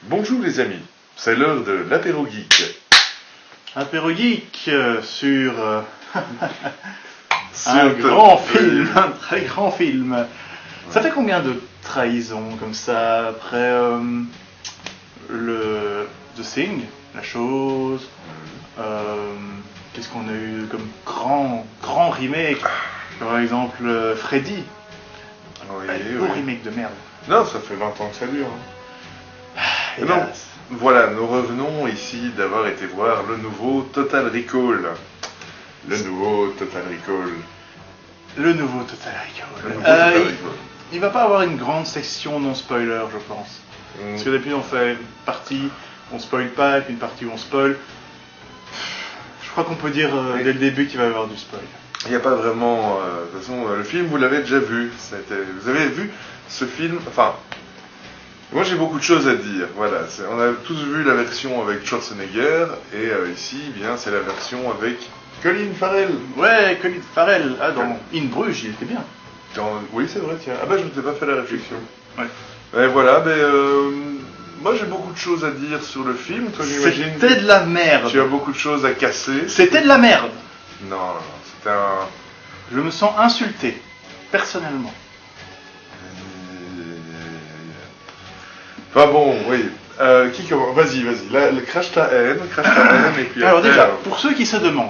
Bonjour les amis, c'est l'heure de l'apéro geek. Apéro geek sur Sur un te- grand film, un très grand film. Ça fait combien de trahisons comme ça après le The Thing, la chose. Qu'est-ce qu'on a eu comme grand remake? Par exemple Freddy. Oui, Gros oui. remake de merde. Non, ça fait 20 ans que ça dure. Et Non, là, voilà, nous revenons ici d'avoir été voir le nouveau Total Recall. Le nouveau Total Recall. le nouveau Total Recall. Le nouveau Total Recall. Il va pas avoir une grande section non spoiler, je pense. Mm. Parce que d'habitude on fait une partie où on spoil pas et puis une partie où on spoil. Je crois qu'on peut dire Oui. dès le début qu'il va y avoir du spoil. Il n'y a pas vraiment... de toute façon, le film, vous l'avez déjà vu. Vous avez vu ce film... Enfin, moi j'ai beaucoup de choses à dire. Voilà, on a tous vu la version avec Schwarzenegger. Et ici, eh bien, c'est la version avec Colin Farrell. Ouais, Colin Farrell, dans In Bruges, il était bien. Oui, c'est vrai, tiens. Ah bah, je ne t'ai pas fait la réflexion. Ouais. Et voilà, mais... moi j'ai beaucoup de choses à dire sur le film. Toi, j'imagine C'était de la merde. tu as beaucoup de choses à casser. C'était de la merde. Non, c'était un... Je me sens insulté, personnellement. Enfin bon, oui. Qui commence? Vas-y. Là, crache ta haine, et puis Alors après, déjà, pour ceux qui se demandent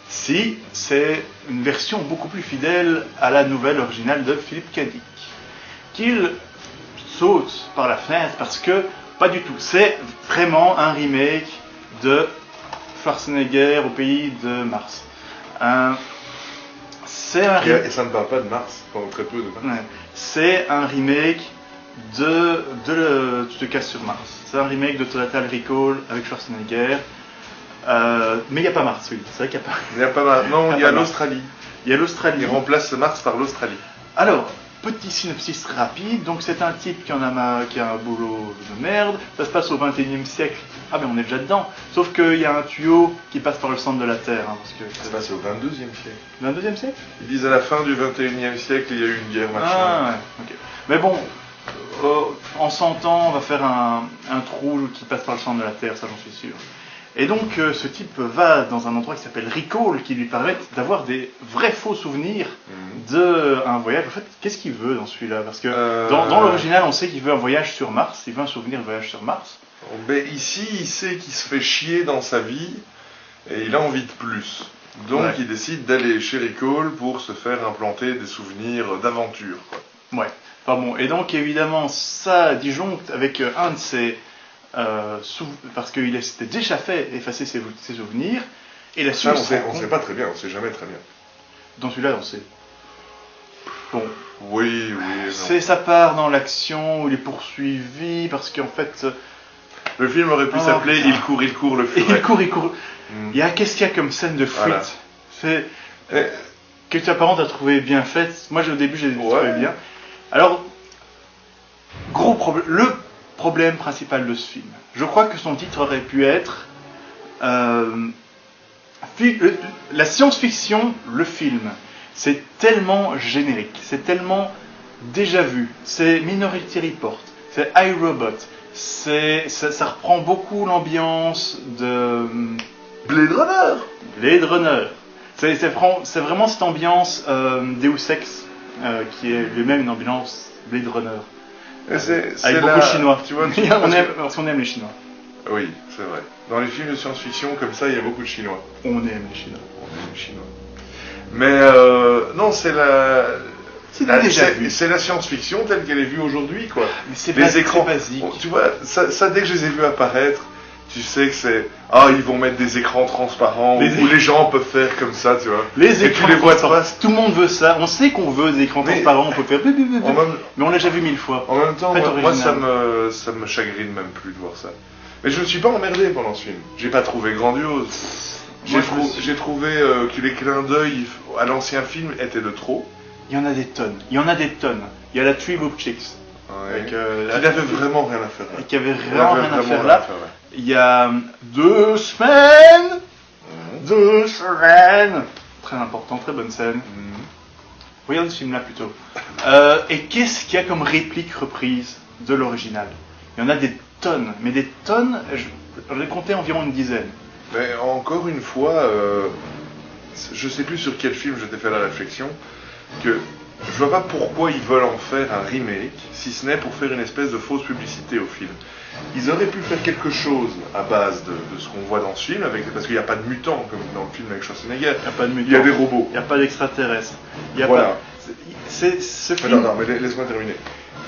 si c'est une version beaucoup plus fidèle à la nouvelle originale de Philip K. Dick, qu'il saute par la fenêtre parce que pas du tout. C'est vraiment un remake de Schwarzenegger au pays de Mars. C'est un et ça ne parle pas de Mars, enfin, très peu de Mars. Ouais. C'est un remake Tu te casses sur Mars. C'est un remake de Total Recall avec Schwarzenegger. Mais il n'y a pas Mars, oui. C'est vrai qu'il n'y a pas. Il n'y a pas Mars. Non, il y a pas Mars. l'Australie. Il y a l'Australie. Il remplace Mars par l'Australie. Alors, petit synopsis rapide. Donc, c'est un type qui a un boulot de merde. Ça se passe au 21e siècle. Ah, ben on est déjà dedans. Sauf qu'il y a un tuyau qui passe par le centre de la Terre. Parce que Ça se passe au 22e siècle. 22e siècle. Ils disent à la fin du 21e siècle, il y a eu une guerre, machin. Ah, ouais. Ok. Mais bon. En 100 ans, on va faire un trou qui passe par le centre de la Terre, ça j'en suis sûr. Et donc ce type va dans un endroit qui s'appelle Recall, qui lui permet d'avoir des vrais faux souvenirs d'un voyage. En fait, qu'est-ce qu'il veut dans celui-là? Parce que dans l'original, on sait qu'il veut un voyage sur Mars, il veut un souvenir de voyage sur Mars. Mais ici, il sait qu'il se fait chier dans sa vie, et il a envie de plus. Donc Ouais. il décide d'aller chez Recall pour se faire implanter des souvenirs d'aventure, quoi. Ouais. Enfin bon, et donc évidemment, ça disjoncte avec un de ses... parce qu'il s'était déjà fait effacer ses souvenirs, et là-dessus, Ça, il se rend on compte- sait pas très bien, on sait jamais très bien. Dans celui-là, on sait. Bon, Oui, non. ça part dans l'action où il est poursuivi parce qu'en fait, Le film aurait pu Oh, s'appeler putain. Il court, le il furet. court. Qu'est-ce qu'il y a comme scène de fuite? Voilà. C'est Eh, que ta parente a trouvé bien faite. Moi, au début, j'ai trouvé bien. Alors, le problème principal de ce film, je crois que son titre aurait pu être la science-fiction, le film. C'est tellement générique, c'est tellement déjà vu. C'est Minority Report, c'est iRobot, ça reprend beaucoup l'ambiance de Blade Runner. Blade Runner. C'est vraiment cette ambiance Deus Ex qui est lui-même une ambiance Blade Runner. Avec beaucoup de chinois. Tu vois, Parce qu'on aime les Chinois. Oui, c'est vrai. Dans les films de science-fiction, comme ça, il y a beaucoup de Chinois. On aime les Chinois. On aime les Chinois. Mais non, c'est c'est la science-fiction telle qu'elle est vue aujourd'hui, quoi. Mais c'est Les écrans. basique. Bon, tu vois, ça, dès que je les ai vus apparaître, tu sais que c'est... Ah, ils vont mettre des écrans transparents où les gens peuvent faire comme ça, tu vois. Les écrans transparents, pas. tout le monde veut ça. On sait qu'on veut des écrans transparents, on peut faire... Mais on l'a déjà vu 1000 fois. En même temps, moi ça me chagrine même plus de voir ça. Mais je ne me suis pas emmerdé pendant ce film. J'ai pas trouvé grandiose. J'ai trouvé que les clins d'œil à l'ancien film étaient de trop. Il y en a des tonnes. Il y a la Three Boob Chicks. Ouais. Qui n'avait vraiment rien à faire là. Qui avait vraiment rien à faire là. Il y a 2 semaines. 2 semaines. Très important, très bonne scène. Regardez ce film-là plutôt. Et qu'est-ce qu'il y a comme réplique reprise de l'original? Il y en a des tonnes, mais des tonnes, j'en ai compté environ une dizaine. Mais encore une fois, je sais plus sur quel film je t'ai fait la réflexion, que je vois pas pourquoi ils veulent en faire un remake, si ce n'est pour faire une espèce de fausse publicité au film. Ils auraient pu faire quelque chose à base de ce qu'on voit dans ce film, parce qu'il n'y a pas de mutants comme dans le film avec Schwarzenegger. Il n'y a pas de mutants. Il y a des robots. Il n'y a pas d'extraterrestres. Voilà. C'est ce film... Non, mais laisse-moi terminer.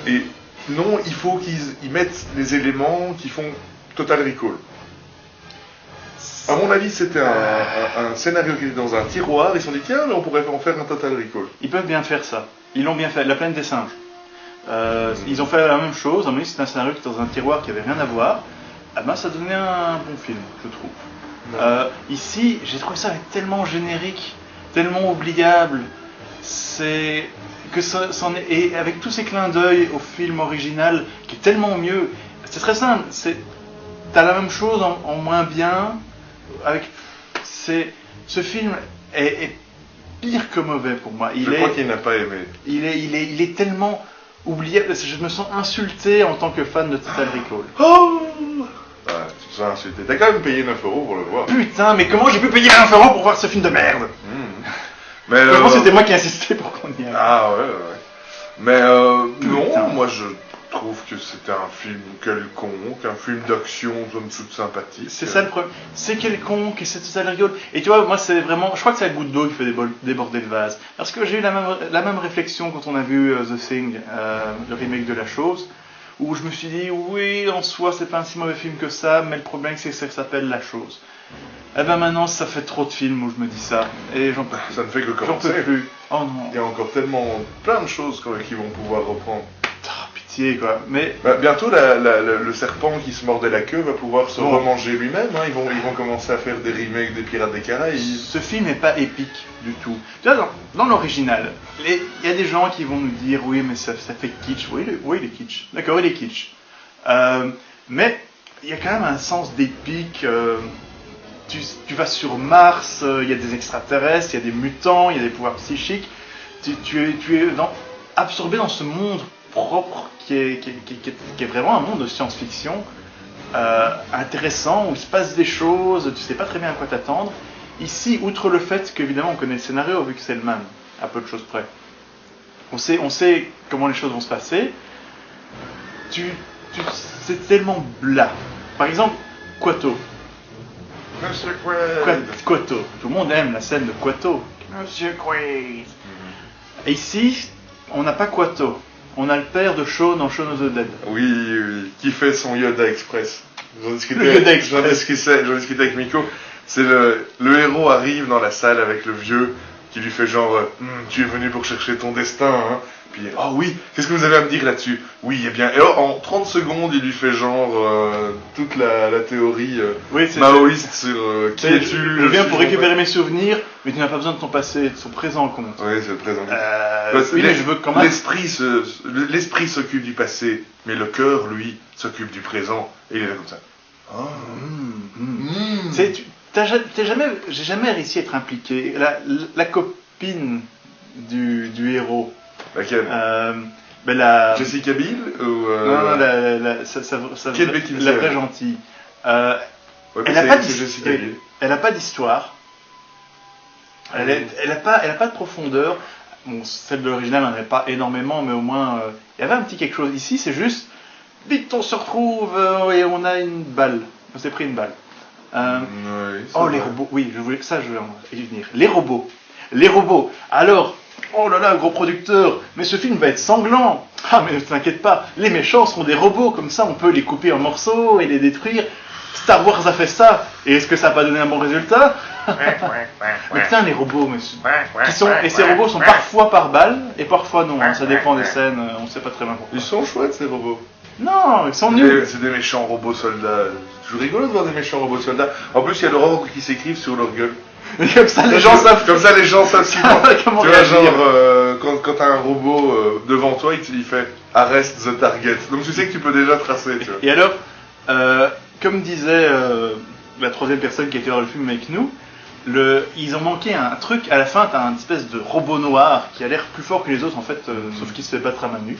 Et non, il faut qu'ils mettent les éléments qui font Total Recall. À mon avis, c'était un scénario qui était dans un tiroir. Ils se sont dit, tiens, mais on pourrait en faire un Total Recall. Ils peuvent bien faire ça. Ils l'ont bien fait. La planète des singes. Ils ont fait la même chose. À mon avis, c'était un scénario qui était dans un tiroir qui avait rien à voir. Ah ben, ça donnait un bon film, je trouve. Ici, j'ai trouvé ça tellement générique, tellement oubliable. C'est que et avec tous ces clins d'œil au film original, qui est tellement mieux. C'est très simple. T'as la même chose en moins bien. Ce film est pire que mauvais pour moi. Je crois qu'il n'a pas aimé. Il est tellement oubliable. Je me sens insulté en tant que fan de Total Recall. Oh ouais, tu te sens insulté. T'as quand même payé 9 € pour le voir. Putain, mais comment j'ai pu payer 9 € pour voir ce film de merde? Mais comment c'était moi qui insistais pour qu'on y aille. Ah ouais. Mais non, moi je trouve que c'était un film quelconque, un film d'action somme toute sympathique. C'est ça le problème. C'est quelconque et c'est Total Recall. Et tu vois, moi c'est vraiment, je crois que c'est la goutte d'eau qui fait déborder le vase. Parce que j'ai eu la même réflexion quand on a vu The Thing, le remake de la chose, où je me suis dit, oui, en soi c'est pas un si mauvais film que ça, mais le problème c'est que ça s'appelle La Chose. Et ben maintenant ça fait trop de films où je me dis ça, et j'en peux plus. Ça ne fait que commencer. J'en peux plus. Oh non. Il y a encore tellement plein de choses qui vont pouvoir reprendre. Pitié quoi. Mais bientôt le serpent qui se mordait la queue va pouvoir se remanger lui-même. Ils vont commencer à faire des remakes des Pirates des Caraïbes. Ce film n'est pas épique du tout. Tu vois, dans l'original, il y a des gens qui vont nous dire oui mais ça fait kitsch. Oui il est kitsch. D'accord, il est kitsch. Mais il y a quand même un sens d'épique. Tu vas sur Mars, il y a des extraterrestres, il y a des mutants, il y a des pouvoirs psychiques. Tu es absorbé dans ce monde propre qui est vraiment un monde de science-fiction intéressant, où il se passe des choses, tu sais pas très bien à quoi t'attendre. Ici, outre le fait qu'évidemment on connaît le scénario, vu que c'est le même, à peu de choses près, on sait comment les choses vont se passer, c'est tellement blas. Par exemple, Kuato. Monsieur Quaid. Kuato. Tout le monde aime la scène de Kuato. Monsieur Quaid. Et ici, on n'a pas Kuato. On a le père de Shaun dans Shaun of the Dead. Oui, qui fait son Yoda Express. J'en discutais avec Miko. C'est le héros arrive dans la salle avec le vieux qui lui fait genre tu es venu pour chercher ton destin, hein. Puis oh oui, qu'est-ce que vous avez à me dire là-dessus? Oui, eh bien, et en 30 secondes, il lui fait genre toute la théorie maoïste sur qui es-tu. Je viens pour récupérer mes souvenirs, mais tu n'as pas besoin de ton passé, de son présent compte. Oui, c'est le présent. Oui, mais je veux quand même. L'esprit s'occupe du passé, mais le cœur, lui, s'occupe du présent. Et il est là comme ça. J'ai jamais réussi à être impliqué. La copine du héros. Laquelle Jessica Biel ou Non, la vraie gentille. Elle n'a pas d'histoire. Elle n'a pas de profondeur. Bon, celle de l'original n'en avait pas énormément, mais au moins il y avait un petit quelque chose. Ici, c'est juste vite on se retrouve et on a une balle. On s'est pris une balle. Les robots. Oui, je vais y venir. Les robots. Alors. Oh là là, gros producteur, mais ce film va être sanglant. Ah mais ne t'inquiète pas, les méchants seront des robots, comme ça on peut les couper en morceaux et les détruire. Star Wars a fait ça, et est-ce que ça n'a pas donné un bon résultat? Mais putain, les robots, et ces robots sont parfois par balle, et parfois non, hein, ça dépend des scènes, on ne sait pas très bien pourquoi. Ils sont chouettes ces robots. Non, ils sont nuls. C'est des méchants robots soldats. C'est toujours rigolo de voir des méchants robots soldats. En plus, il y a l'ordre qui s'écrivent sur leur gueule. Et comme ça, les gens savent. Comme ça, les gens savent Comment tu vois, réagir. genre, quand t'as un robot devant toi, il fait arrest the target. Donc tu sais que tu peux déjà tracer, tu vois. Et alors, comme disait la troisième personne qui était dans le film avec nous, ils ont manqué un truc. À la fin, t'as une espèce de robot noir qui a l'air plus fort que les autres, en fait, sauf qu'il se fait battre à main nue.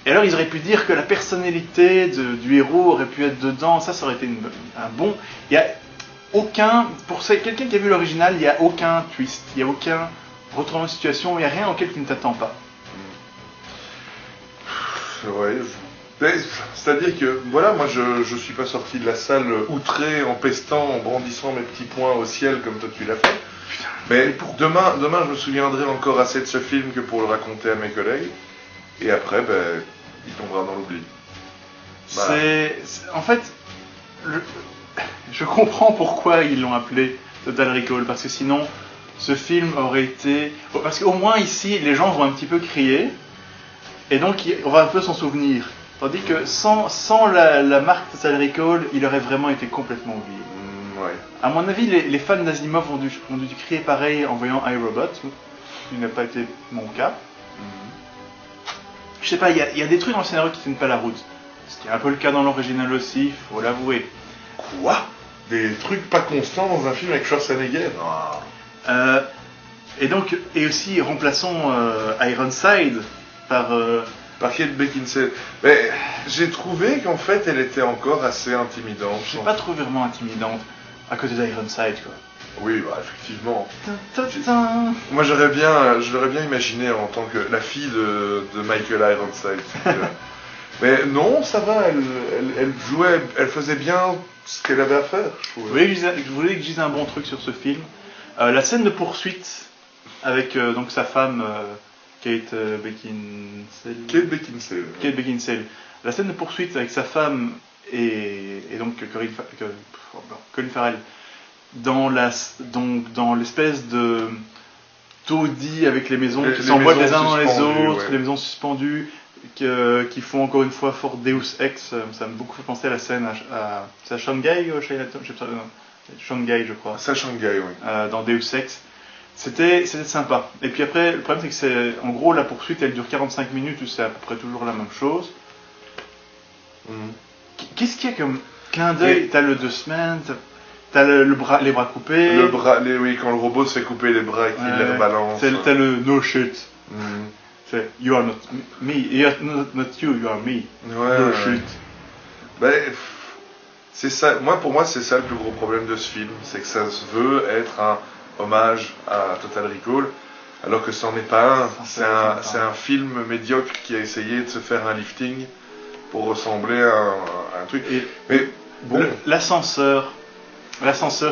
Et alors, ils auraient pu dire que la personnalité du héros aurait pu être dedans. Ça aurait été un bon. Il y a aucun. Pour quelqu'un qui a vu l'original, il n'y a aucun twist, il n'y a aucun retournement de situation, il n'y a rien auquel tu ne t'attends pas. Ouais. C'est-à-dire que, voilà, moi je suis pas sorti de la salle outré, en pestant, en brandissant mes petits poings au ciel comme toi tu l'as fait. Mais demain je me souviendrai encore assez de ce film que pour le raconter à mes collègues. Et après, il tombera dans l'oubli. Voilà. En fait, je comprends pourquoi ils l'ont appelé Total Recall, parce que sinon, ce film aurait été... Parce qu'au moins ici, les gens vont un petit peu crier, et donc on va un peu s'en souvenir. Tandis que sans la marque Total Recall, il aurait vraiment été complètement oublié. Ouais. À mon avis, les fans d'Asimov ont dû crier pareil en voyant iRobot, ce qui n'a pas été mon cas. Je sais pas, il y a des trucs dans le scénario qui tiennent pas la route. Ce qui est un peu le cas dans l'original aussi, faut l'avouer. Quoi? Des trucs pas constants dans un film avec Schwarzenegger? Et aussi remplaçons Ironside par Kate Beckinsale. Mais j'ai trouvé qu'en fait elle était encore assez intimidante. Je l'ai pas trouvé vraiment intimidante à côté d'Ironside, quoi. Oui, effectivement. Ta-ta-ta. Moi je l'aurais bien imaginé en tant que la fille de Michael Ironside. Mais non, ça va, elle jouait, elle faisait bien ce qu'elle avait à faire, je trouve. Oui, je voulais que je dise un bon truc sur ce film. La scène de poursuite avec donc sa femme Kate Beckinsale. Kate Beckinsale. La scène de poursuite avec sa femme et donc Colin Farrell dans l'espèce de taudis avec les maisons qui s'emboîtent les uns dans les autres, ouais. Les maisons suspendues qui font encore une fois fort Deus Ex. Ça m'a beaucoup fait penser à la scène c'est à Shanghai Shanghai, je crois. C'est à Shanghai, oui. Dans Deus Ex. C'était sympa. Et puis après, le problème c'est que en gros la poursuite elle dure 45 minutes où c'est à peu près toujours la même chose. Qu'est-ce qu'il y a comme clin d'œil? T'as le 2 semaines, t'as les bras coupés. Oui, quand le robot se fait couper les bras et qu'il les rebalance. T'as le no shit. C'est you are not me, you are not you are me. No shit. C'est ça. Pour moi, c'est ça le plus gros problème de ce film, c'est que ça se veut être un hommage à Total Recall, alors que c'en est pas un. C'est un film médiocre qui a essayé de se faire un lifting pour ressembler à un truc. Mais bon, l'ascenseur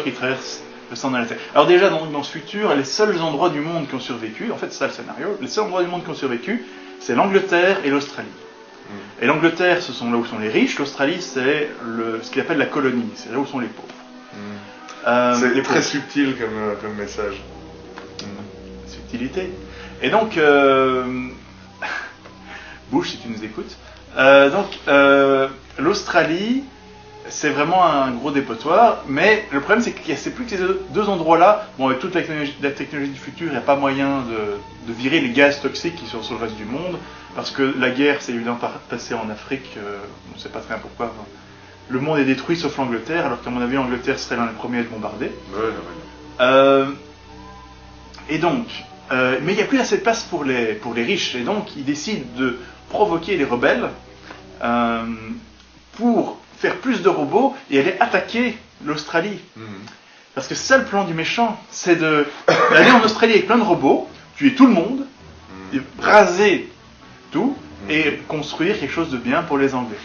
qui traverse le centre de la Terre. Alors déjà dans ce futur, les seuls endroits du monde qui ont survécu, en fait c'est ça le scénario, les seuls endroits du monde qui ont survécu, c'est l'Angleterre et l'Australie. Et l'Angleterre, ce sont là où sont les riches, l'Australie c'est ce qu'ils appellent la colonie, c'est là où sont les pauvres. C'est très subtil comme message. Subtilité. Et donc, Bush, si tu nous écoutes, l'Australie, c'est vraiment un gros dépotoir, mais le problème c'est qu'il n'y a plus que ces deux endroits-là. Bon, avec toute la technologie du futur, il n'y a pas moyen de virer les gaz toxiques qui sont sur le reste du monde, parce que la guerre s'est évidemment passée en Afrique, on ne sait pas très bien pourquoi. Le monde est détruit sauf l'Angleterre, alors qu'à mon avis l'Angleterre serait l'un des premiers à être bombardé. Et donc, mais il n'y a plus assez de place pour les riches, et donc ils décident de provoquer les rebelles pour faire plus de robots et aller attaquer l'Australie. Parce que c'est ça le plan du méchant, c'est d'aller en Australie avec plein de robots, tuer tout le monde, raser tout et construire quelque chose de bien pour les Anglais.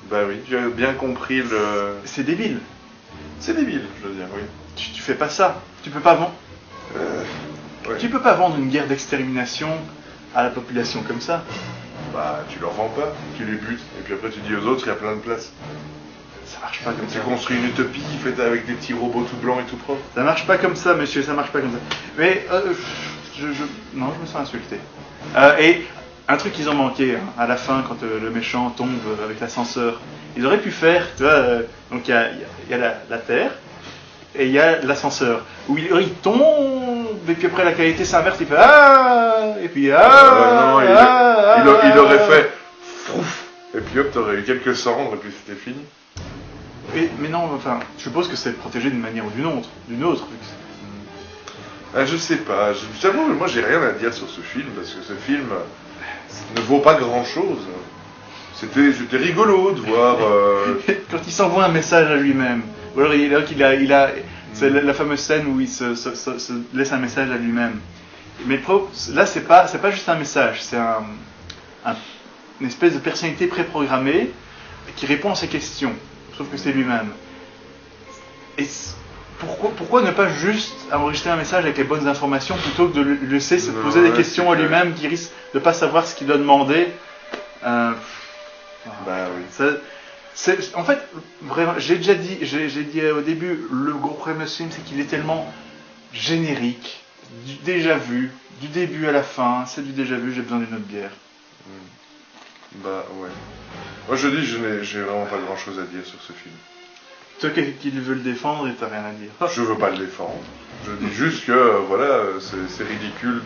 Bah oui, tu as bien compris le... C'est débile. C'est débile, je veux dire, oui. Tu fais pas ça. Tu peux pas vendre... Tu peux pas vendre une guerre d'extermination à la population comme ça. Bah, tu leur vends pas, tu les butes, et puis après tu dis aux autres, il y a plein de place. Ça marche pas comme Tu ça. construis une utopie faite avec des petits robots tout blancs et tout propres. Ça marche pas comme ça, monsieur, ça marche pas comme ça. Mais, non, je me sens insulté. Et un truc qu'ils ont manqué, hein, à la fin, quand le méchant tombe avec l'ascenseur, ils auraient pu faire, tu vois, donc il y a la Terre, et il y a l'ascenseur, où il tombe, et puis après la qualité s'inverse, il fait ah, et puis Non, il aurait fait frouf, et puis hop, t'aurais eu quelques cendres, et puis c'était fini. Mais non, enfin, je suppose que c'est protégé d'une manière ou d'une autre. Je sais pas, je t'avoue, moi j'ai rien à dire sur ce film, parce que ce film ne vaut pas grand chose. C'était rigolo de voir. Quand il s'envoie un message à lui-même, ou alors c'est la fameuse scène où il se laisse un message à lui-même. Mais là, c'est pas juste un message, c'est une espèce de personnalité préprogrammée qui répond à ses questions, sauf que c'est lui-même. Et pourquoi ne pas juste enregistrer un message avec les bonnes informations plutôt que de le laisser se poser des questions à lui-même qui risque de ne pas savoir ce qu'il doit demander. Bah oui. En fait, vraiment, j'ai dit au début, le gros problème de ce film, c'est qu'il est tellement générique, du déjà vu, du début à la fin, c'est du déjà vu, j'ai besoin d'une autre bière. Bah ouais. Moi je dis, j'ai vraiment pas grand chose à dire sur ce film. Toi qui veux le défendre et t'as rien à dire. Je veux pas le défendre. Je dis juste que voilà, c'est ridicule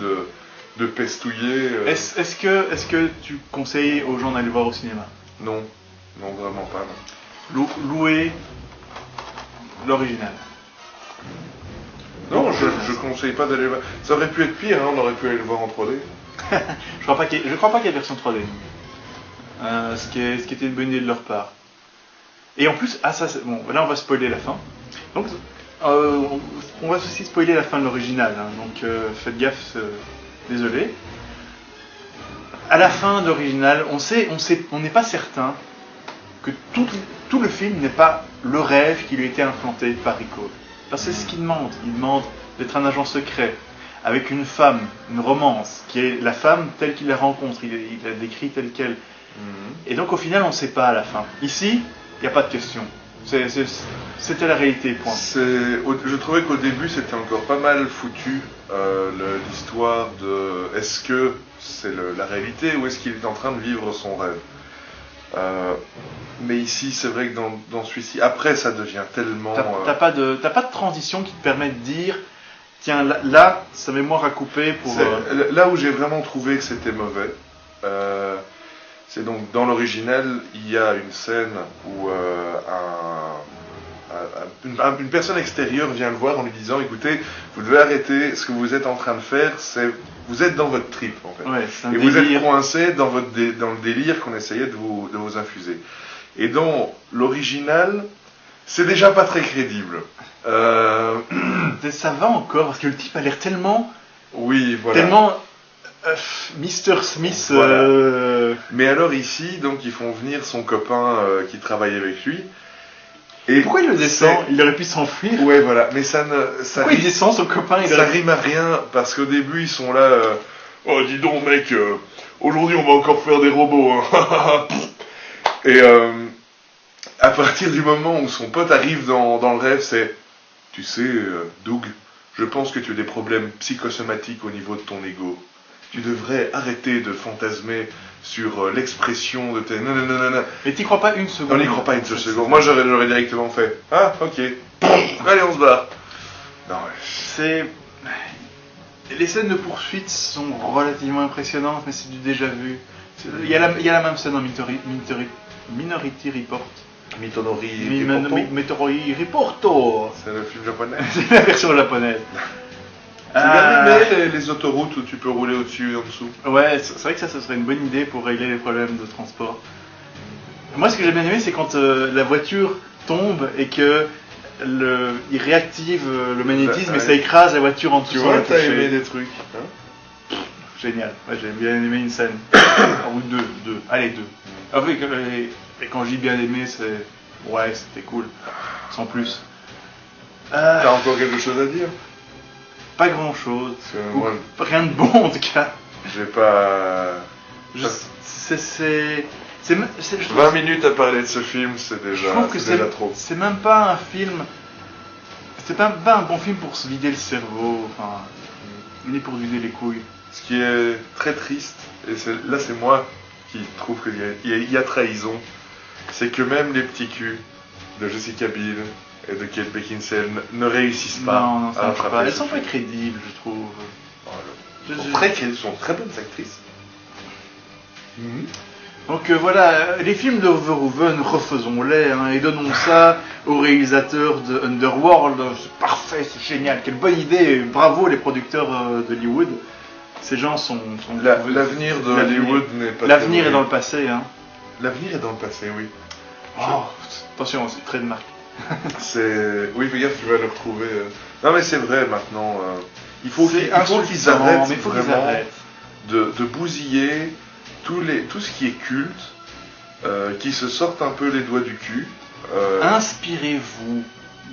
de pestouiller. Est-ce que tu conseilles aux gens d'aller le voir au cinéma? Non, vraiment pas. Non. Louer l'original. Non, je conseille pas d'aller voir. Ça aurait pu être pire, hein, on aurait pu aller le voir en 3D. Je crois pas qu'il y ait version 3D. Ce qui était une bonne idée de leur part. Et en plus, bon, là on va spoiler la fin. Donc, on va aussi spoiler la fin de l'original. Hein, donc, faites gaffe. Désolé. À la fin de l'original, on n'est pas certain que tout le film n'est pas le rêve qui lui a été implanté par Rico. Parce que c'est ce qu'il demande. Il demande d'être un agent secret avec une femme, une romance, qui est la femme telle qu'il la rencontre. Il la décrit telle qu'elle. Et donc au final, on ne sait pas à la fin. Ici, il n'y a pas de question. C'était la réalité, point. Je trouvais qu'au début, c'était encore pas mal foutu, l'histoire de est-ce que c'est la réalité ou est-ce qu'il est en train de vivre son rêve. Mais ici, c'est vrai que dans celui-ci, après, ça devient tellement... T'as pas de transition qui te permet de dire tiens, là, sa mémoire a coupé pour... Là où j'ai vraiment trouvé que c'était mauvais, c'est donc dans l'original, il y a une scène où une personne extérieure vient le voir en lui disant écoutez, vous devez arrêter, ce que vous êtes en train de faire, vous êtes dans votre trip en fait. Ouais, et vous êtes coincé dans le délire qu'on essayait de vous infuser. Et dans l'original, c'est déjà pas très crédible. Ça va encore, parce que le type a l'air tellement... Oui, voilà. Tellement... Mr. Smith... Voilà. Mais alors ici, donc ils font venir son copain qui travaille avec lui. Et pourquoi il le descend? Il aurait pu s'enfuir. Ouais, voilà. Mais pourquoi il descend son copain? Ça rime à rien, parce qu'au début ils sont là... Oh, dis donc mec, aujourd'hui on va encore faire des robots. Hein. Et à partir du moment où son pote arrive dans le rêve, c'est... Tu sais, Doug, je pense que tu as des problèmes psychosomatiques au niveau de ton ego. Tu devrais arrêter de fantasmer sur l'expression de tes... Non. Mais t'y crois pas une seconde? On n'y croit pas une seule seconde. Moi, j'aurais directement fait. Ah, ok. Allez, on se barre. Non, c'est... Les scènes de poursuite sont relativement impressionnantes, mais c'est du déjà vu. Il y a la même scène dans Minority Report. Minority Report. C'est le film japonais. C'est la version japonaise. J'ai bien aimé les autoroutes où tu peux rouler au-dessus et en dessous. Ouais, c'est vrai que ça serait une bonne idée pour régler les problèmes de transport. Moi, ce que j'ai bien aimé, c'est quand la voiture tombe et que il réactive le magnétisme et ça écrase la voiture en dessous. Tu vois, t'as aimé des trucs. Hein? Génial. Ouais, j'ai bien aimé une scène. Ou deux. Allez, deux. Enfin, et quand je dis bien aimé, c'est... Ouais, c'était cool. Sans plus. T'as encore quelque chose à dire? Pas grand chose. Rien de bon en tout cas. J'ai pas... Je trouve 20 minutes à parler de ce film, c'est je déjà, trouve que c'est déjà trop. c'est même pas un film. C'est pas un bon film pour se vider le cerveau, enfin, ni pour vider les couilles. Ce qui est très triste, et là c'est moi qui trouve qu'il y a trahison, c'est que même les petits culs de Jessica Biel et de Kate Beckinsale ne réussissent pas Non, ça à marche attraper pas. Elles ce sont pas film. crédibles, je trouve. Voilà. Elles sont très bonnes actrices. Donc voilà, les films de Verhoeven, refaisons-les, hein, et donnons ça au réalisateur de Underworld. C'est parfait, c'est génial, quelle bonne idée, bravo les producteurs d'Hollywood. Ces gens sont... L'avenir de Hollywood n'est pas... L'avenir est dans le passé, hein. L'avenir est dans le passé, oui. Oh, attention, c'est très de marque. Oui, fais gaffe, tu vas le retrouver. Non mais c'est vrai maintenant. Il faut qu'ils arrêtent, mais il faut qu'ils vraiment arrêtent. de bousiller tout ce qui est culte, qui se sortent un peu les doigts du cul. Inspirez-vous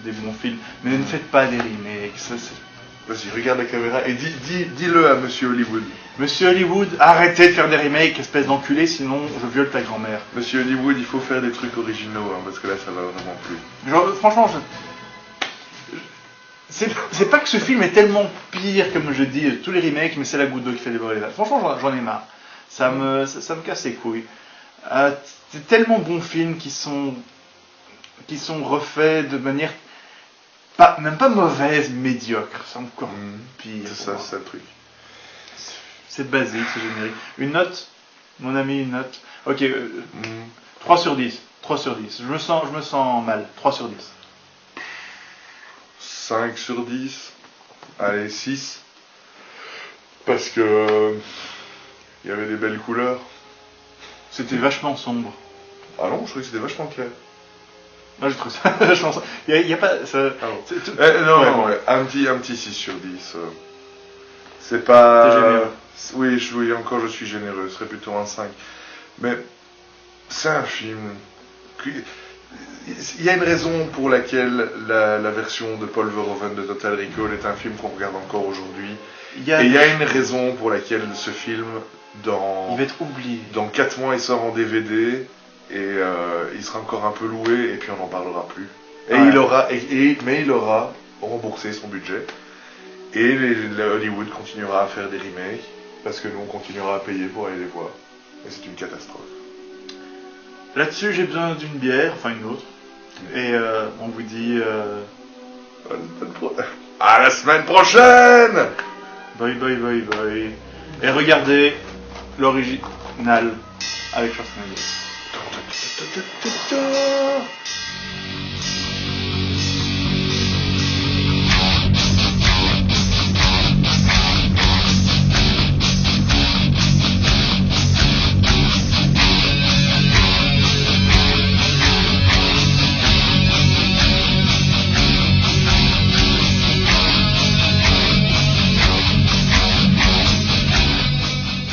des bons films, mais ne faites pas des remakes. Vas-y, regarde la caméra et dis-le à Monsieur Hollywood. Monsieur Hollywood, arrêtez de faire des remakes, espèce d'enculé, sinon je viole ta grand-mère. Monsieur Hollywood, il faut faire des trucs originaux, hein, parce que là ça va vraiment plus. Genre, franchement, c'est pas que ce film est tellement pire, comme je dis, tous les remakes, mais c'est la goutte d'eau qui fait déborder les vases. Franchement, j'en ai marre. Ça me casse les couilles. C'est tellement bons films qui sont refaits de manière même pas mauvaise, médiocre. C'est encore pire. C'est ça, c'est le truc. C'est basique, c'est générique. Une note, mon ami, une note. Ok, 3 sur 10. 3 sur 10. Je me sens mal. 3 sur 10. 5 sur 10. Allez, 6. Parce que il y avait des belles couleurs. C'était vachement sombre. Ah non, je trouvais que c'était vachement clair. Moi, je trouve ça vachement sombre. Il y a pas... Ça, non, un petit 6 sur 10. C'est pas... T'es généreux. Oui, encore je suis généreux. Ce serait plutôt un 5. Mais c'est un film... Il y a une raison pour laquelle la version de Paul Verhoeven de Total Recall est un film qu'on regarde encore aujourd'hui. Et il y a une raison pour laquelle ce film, il va être oublié. Dans 4 mois, il sort en DVD et il sera encore un peu loué et puis on n'en parlera plus. Et ouais. Mais il aura remboursé son budget et Hollywood continuera à faire des remakes parce que nous on continuera à payer pour aller les voir. Et c'est une catastrophe. Là-dessus, j'ai besoin d'une bière, enfin une autre. Et on vous dit... À la semaine prochaine. Bye bye bye bye. Et regardez l'original avec Schwarzenegger.